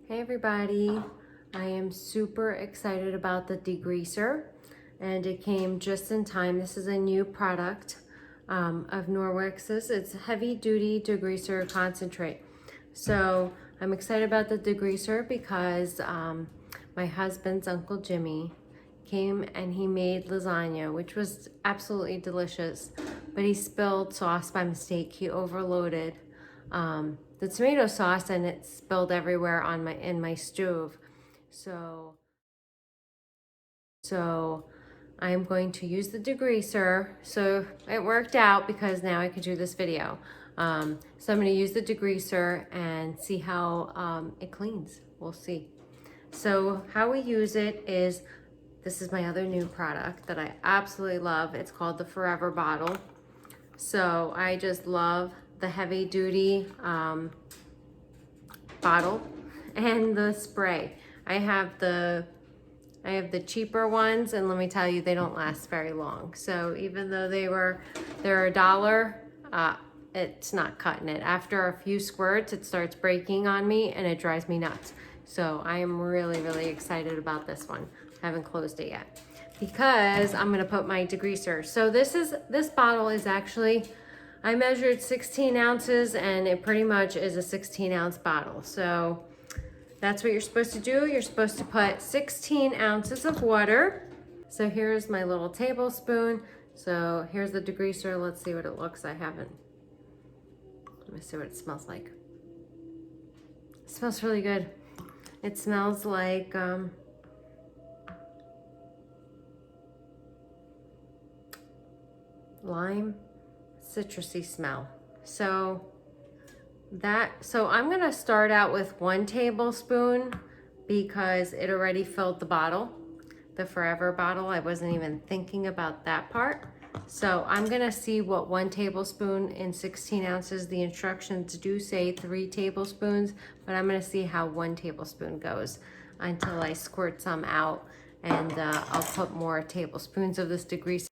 Hey everybody, I am super excited about the degreaser and it came just in time. This is a new product of Norwex's. It's heavy duty degreaser concentrate. So I'm excited about the degreaser because my husband's Uncle Jimmy came and he made lasagna, which was absolutely delicious, but he spilled sauce by mistake. He overloaded the tomato sauce and it spilled everywhere on in my stove. So I'm going to use the degreaser. So it worked out because now I could do this video. So I'm going to use the degreaser and see how it cleans. We'll see. So how we use it is, this is my other new product that I absolutely love. It's called the Forever Bottle. So I just love the heavy duty bottle and the spray. I have the cheaper ones, and let me tell you, they don't last very long. So even though they're $1, it's not cutting it. After a few squirts, it starts breaking on me and it drives me nuts. So I am really, really excited about this one. I haven't closed it yet because I'm gonna put my degreaser. So this bottle is actually, I measured 16 ounces and it pretty much is a 16-ounce bottle. So that's what you're supposed to do. You're supposed to put 16 ounces of water. So here's my little tablespoon. So here's the degreaser. Let's see what it looks. Let me see what it smells like. It smells really good. It smells like lime, citrusy smell. So I'm gonna start out with 1 tablespoon because it already filled the bottle, the Forever bottle. I wasn't even thinking about that part. So I'm gonna see what 1 tablespoon in 16 ounces, the instructions do say 3 tablespoons, but I'm gonna see how 1 tablespoon goes until I squirt some out, and I'll put more tablespoons of this degreaser.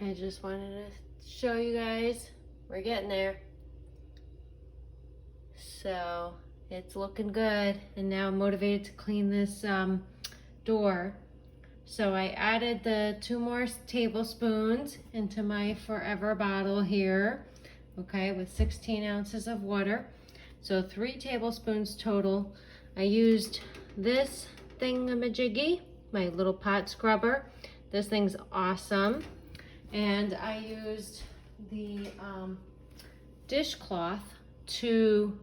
I just wanted to show you guys, we're getting there. So it's looking good, and now I'm motivated to clean this door. So I added the 2 more tablespoons into my Forever bottle here, okay, with 16 ounces of water. So 3 tablespoons total. I used this thingamajiggy, my little pot scrubber. This thing's awesome. And I used the dishcloth to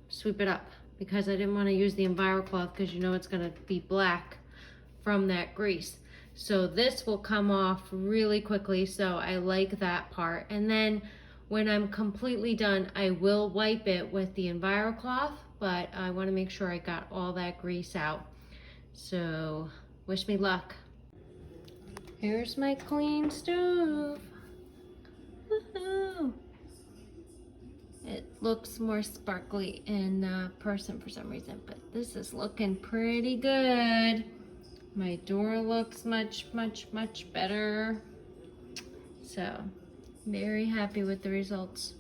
sweep it up because I didn't want to use the EnviroCloth because you know it's going to be black from that grease. So this will come off really quickly, so I like that part. And then when I'm completely done, I will wipe it with the EnviroCloth, but I want to make sure I got all that grease out. So wish me luck. Here's my clean stove. Woohoo! It looks more sparkly in person for some reason, but this is looking pretty good. My door looks much, much, much better. So, very happy with the results.